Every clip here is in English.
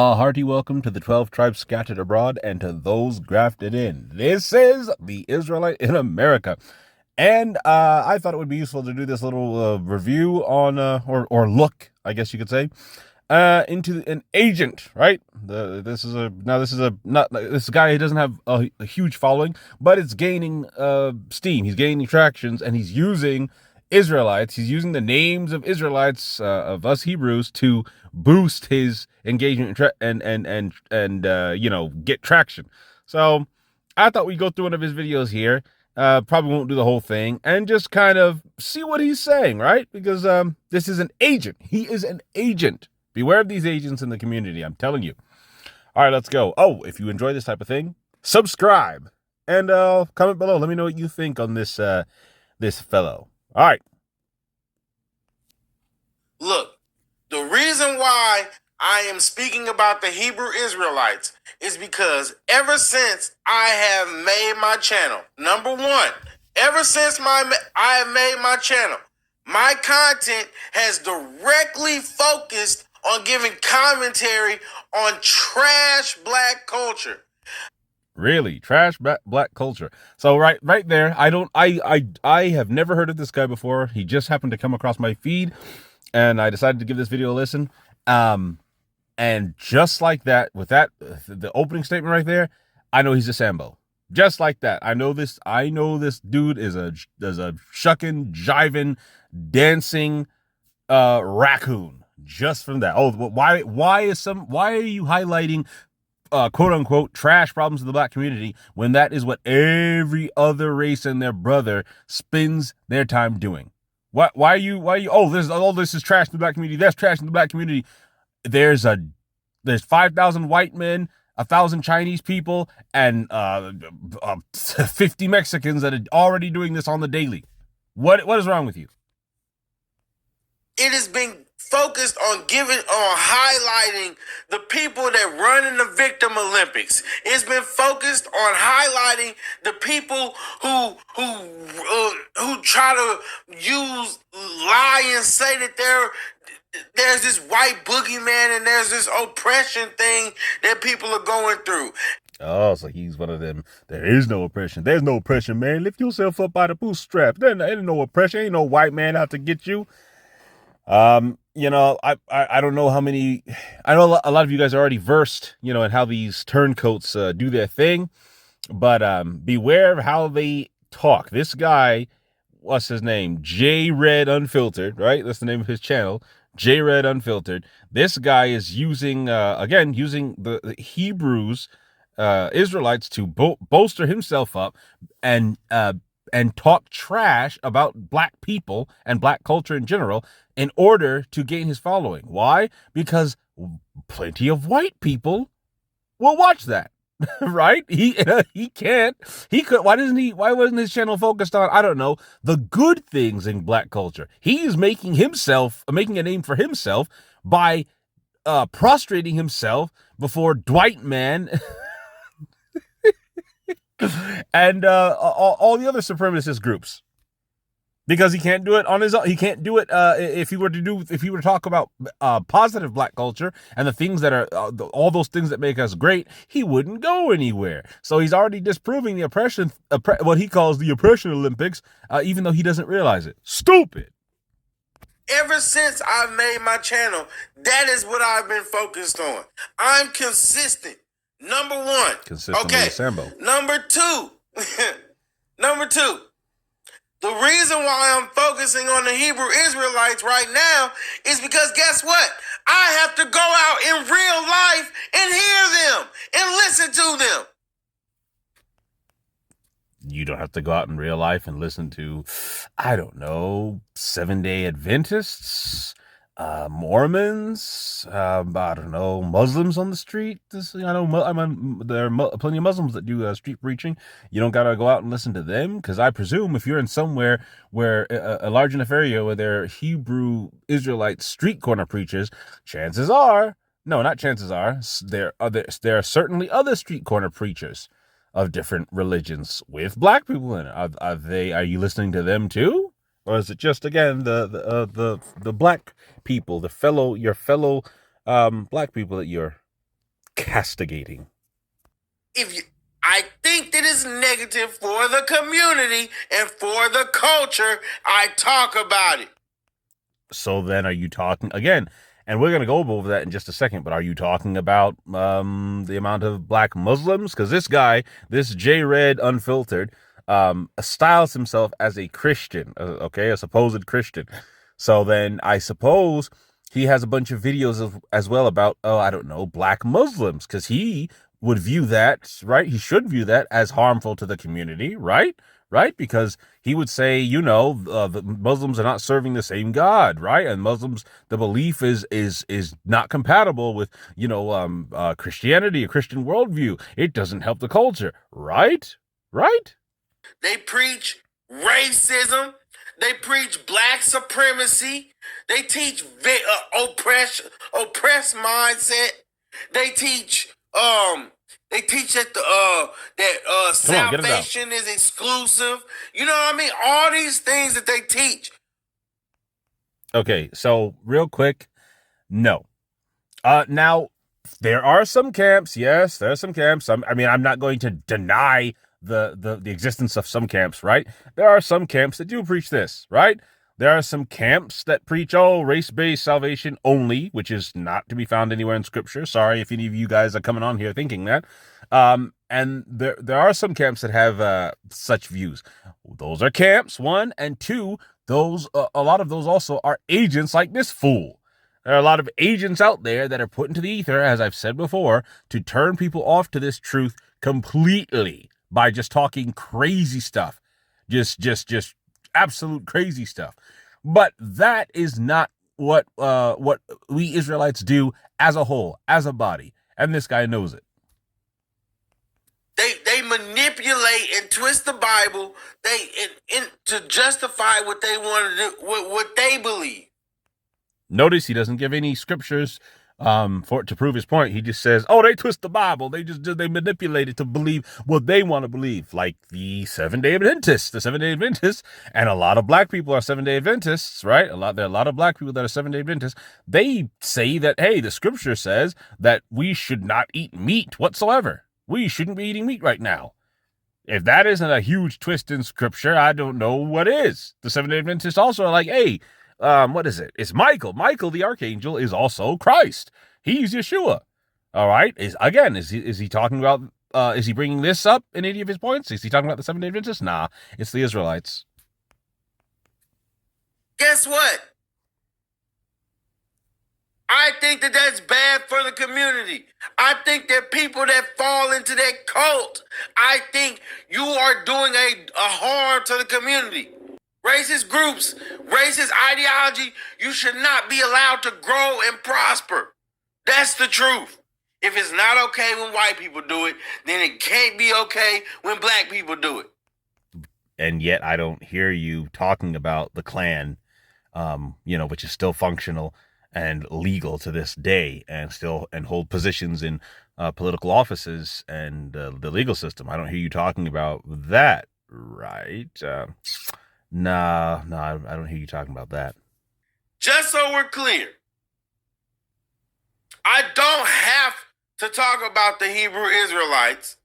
A hearty welcome to the 12 tribes scattered abroad and to those grafted in. This is the Israelite in America. And I thought it would be useful to do this little review on, or look, I guess you could say, into an agent, right? This is a guy who doesn't have a huge following, but it's gaining steam. He's gaining tractions, and he's using Israelites. He's using the names of Israelites, of us Hebrews, to boost his engagement and get traction. So I thought we'd go through one of his videos here. Probably won't do the whole thing, and just kind of see what he's saying, right? Because this is an agent. He is an agent. Beware of these agents in the community, I'm telling you. All right, let's go. Oh, if you enjoy this type of thing, subscribe and comment below. Let me know what you think on this this fellow. All right. Look, the reason why I am speaking about the Hebrew Israelites is because ever since I have made my channel, number one, ever since I have made my channel, my content has directly focused on giving commentary on trash black culture. Really, trash black culture. So right there, I have never heard of this guy before. He just happened to come across my feed, and I decided to give this video a listen. And just like that, with that, the opening statement right there, I know he's a Sambo. Just like that, I know this dude is a shucking, jiving, dancing raccoon. Just from that. Oh, why are you highlighting quote unquote trash problems of the black community when that is what every other race and their brother spends their time doing? Why are you this is trash in the black community, that's trash in the black community. There's 5,000 white men, 1,000 Chinese people, and 50 Mexicans that are already doing this on the daily. What is wrong with you? It has been focused on highlighting the people that run in the Victim Olympics. It's been focused on highlighting the people who try to lie and say that there's this white boogeyman and there's this oppression thing that people are going through. Oh, so he's one of them. There is no oppression. There's no oppression, man. Lift yourself up by the bootstraps. There ain't no oppression. Ain't no white man out to get you. I don't know how many. I know a lot of you guys are already versed, in how these turncoats do their thing, but beware of how they talk. This guy, what's his name? Jayy Unfiltered, right? That's the name of his channel. Jayy Unfiltered. This guy is using the Hebrews, Israelites, to bolster himself up and talk trash about black people and black culture in general in order to gain his following. Why? Because plenty of white people will watch that. Right? He could. Why wasn't his channel focused on, I don't know, the good things in black culture? He is making a name for himself by prostrating himself before Dwight Man and all the other supremacist groups, because he can't do it on his own. He can't do it if he were to talk about positive black culture and the things that are all those things that make us great. He wouldn't go anywhere. So he's already disproving the what he calls the oppression Olympics, even though he doesn't realize it. Stupid. Ever since I've made my channel, that is what I've been focused on. I'm consistent. Number one. Okay. Sambo. Number two. The reason why I'm focusing on the Hebrew Israelites right now is because guess what? I have to go out in real life and hear them and listen to them. You don't have to go out in real life and listen to, I don't know, Seventh-day Adventists, Mormons, I don't know, Muslims on the street. There are plenty of Muslims that do street preaching. You don't gotta go out and listen to them, because I presume if you're in somewhere where a large enough area where there are Hebrew Israelite street corner preachers, there are certainly other street corner preachers of different religions with black people in it. Are you listening to them too? Or is it just, again, the black people, your fellow black people that you're castigating. I think that is negative for the community and for the culture. I talk about it. So then are you talking again? And we're going to go over that in just a second, but are you talking about the amount of black Muslims? Because this guy, this Jayy Unfiltered, styles himself as a Christian, okay, a supposed Christian. So then I suppose he has a bunch of videos as well about, oh, I don't know, black Muslims, because he would view that, right? He should view that as harmful to the community, right? Right? Because he would say, the Muslims are not serving the same God, right? And Muslims, the belief is not compatible with, Christianity, a Christian worldview. It doesn't help the culture, right? Right? They preach racism. They preach black supremacy. They teach oppressed mindset. They teach that salvation is exclusive. You know what I mean? All these things that they teach. Okay, so real quick, no. Now there are some camps. Yes, there are some camps. I'm not going to deny the existence of some camps, right? There are some camps that do preach this, right? There are some camps that preach, race-based salvation only, which is not to be found anywhere in Scripture. Sorry if any of you guys are coming on here thinking that. And there are some camps that have such views. Those are camps, one, and two. Those a lot of those also are agents like this fool. There are a lot of agents out there that are put into the ether, as I've said before, to turn people off to this truth completely by just talking crazy stuff. Just absolute crazy stuff. But that is not what we Israelites do as a whole, as a body. And this guy knows it. They manipulate and twist the Bible to justify what they want to do, what they believe. Notice he doesn't give any scriptures to prove his point. He just says, they twist the Bible. They manipulate it to believe what they want to believe, like the Seventh-day Adventists, and a lot of black people are Seventh-day Adventists, right? There are a lot of black people that are Seventh-day Adventists. They say that, hey, the scripture says that we should not eat meat whatsoever. We shouldn't be eating meat right now. If that isn't a huge twist in scripture, I don't know what is. The Seventh-day Adventists also are like, hey, what is it? It's Michael. Michael, the archangel, is also Christ. He's Yeshua. All right. Is he talking about, is he bringing this up in any of his points? Is he talking about the Seventh-day Adventists? Nah, it's the Israelites. Guess what? I think that that's bad for the community. I think that people that fall into that cult, I think you are doing a harm to the community. Racist groups, racist ideology, you should not be allowed to grow and prosper. That's the truth. If it's not okay when white people do it, then it can't be okay when black people do it. And yet I don't hear you talking about the Klan, which is still functional and legal to this day and hold positions in political offices and the legal system. I don't hear you talking about that, right? Nah, I don't hear you talking about that. Just so we're clear, I don't have to talk about the Hebrew Israelites,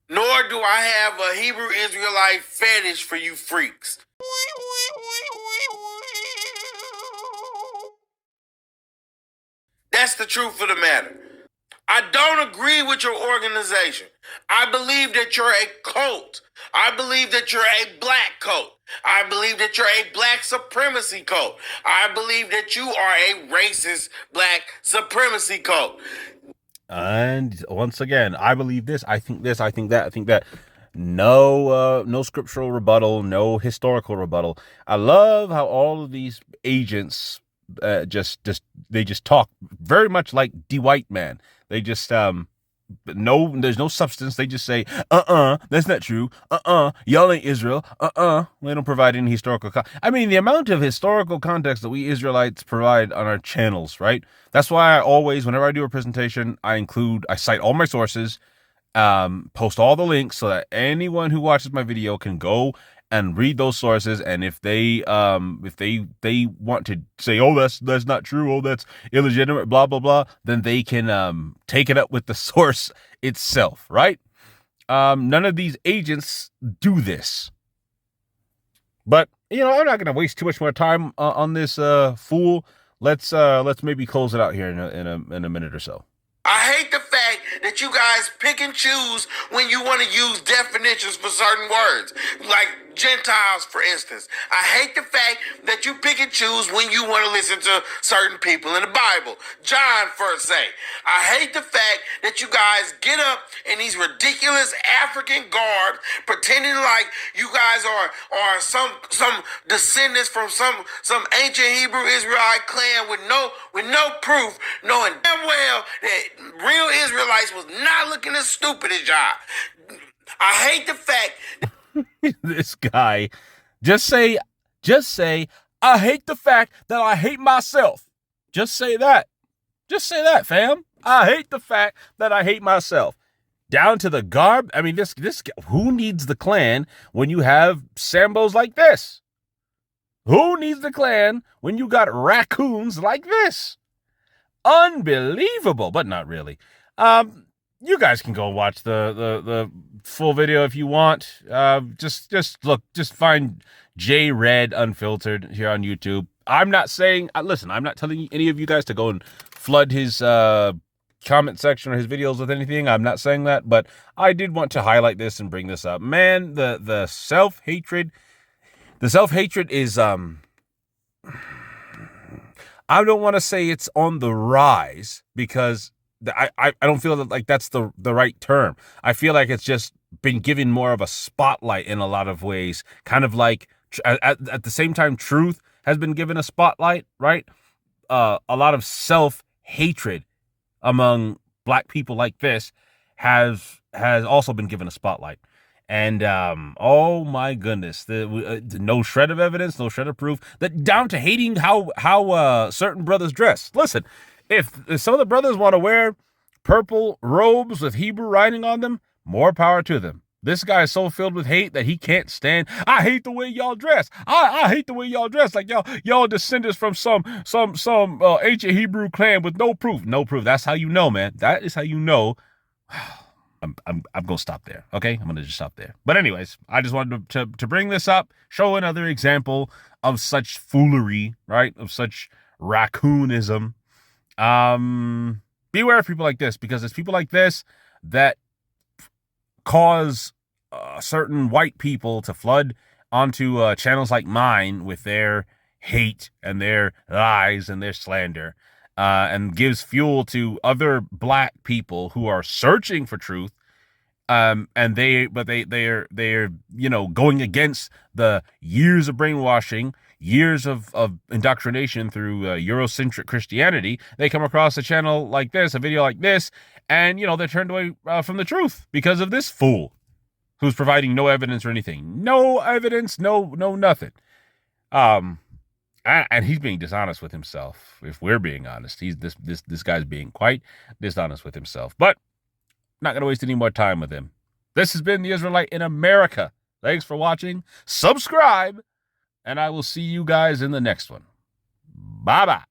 nor do I have a Hebrew Israelite fetish for you freaks. That's the truth of the matter. I don't agree with your organization. I believe that you're a cult. I believe that you're a black cult. I believe that you're a black supremacy cult. I believe that you are a racist black supremacy cult. And once again, I believe this, I think this, I think that, I think that. No scriptural rebuttal, no historical rebuttal. I love how all of these agents just talk very much like the white man. They just there's no substance. They just say, that's not true. Y'all ain't Israel. They don't provide any historical the amount of historical context that we Israelites provide on our channels, right? That's why I always, whenever I do a presentation, I cite all my sources, post all the links so that anyone who watches my video can go and read those sources. And if they want to say, oh, that's not true, oh, that's illegitimate, blah blah blah, then they can take it up with the source itself, right? None of these agents do this. But I'm not gonna waste too much more time on this fool. Let's maybe close it out here in a minute or so. I hate the fact that you guys pick and choose when you want to use definitions for certain words, like Gentiles, for instance. I hate the fact that you pick and choose when you want to listen to certain people in the Bible. John, first say. I hate the fact that you guys get up in these ridiculous African garbs, pretending like you guys are some descendants from some ancient Hebrew Israelite clan with no proof, knowing damn well that real Israelites was not looking as stupid as y'all. I hate the fact this guy, just say, I hate the fact that I hate myself. Just say that. Just say that, fam. I hate the fact that I hate myself. Down to the garb. I mean, this who needs the clan when you have Sambos like this? Who needs the clan when you got raccoons like this? Unbelievable, but not really. You guys can go watch the full video if you want. Just find Jayy Red Unfiltered here on YouTube. I'm not saying, listen, I'm not telling any of you guys to go and flood his comment section or his videos with anything. I'm not saying that, but I did want to highlight this and bring this up. Man, the self-hatred is I don't want to say it's on the rise, because I don't feel that like that's the right term. I feel like it's just been given more of a spotlight in a lot of ways, kind of like at the same time truth has been given a spotlight, right? A lot of self-hatred among black people like this has also been given a spotlight. And oh my goodness, no shred of evidence, no shred of proof, that down to hating how certain brothers dress. Listen, if some of the brothers want to wear purple robes with Hebrew writing on them, more power to them. This guy is so filled with hate that he can't stand. I hate the way y'all dress. I hate the way y'all dress. Like y'all descendants from some ancient Hebrew clan with no proof. No proof. That's how you know, man. That is how you know. I'm gonna stop there. Okay, I'm gonna just stop there. But anyways, I just wanted to bring this up, show another example of such foolery, right? Of such raccoonism. Beware of people like this, because it's people like this that cause certain white people to flood onto channels like mine with their hate and their lies and their slander, and gives fuel to other black people who are searching for truth. And they're going against the years of brainwashing, years of indoctrination through Eurocentric Christianity. They come across a channel like this, a video like this, and they're turned away from the truth because of this fool who's providing no evidence or anything. No evidence, no nothing. And he's being dishonest with himself. If we're being honest, this guy's being quite dishonest with himself. But not going to waste any more time with him. This has been the Israelite in America. Thanks for watching. Subscribe, and I will see you guys in the next one. Bye-bye.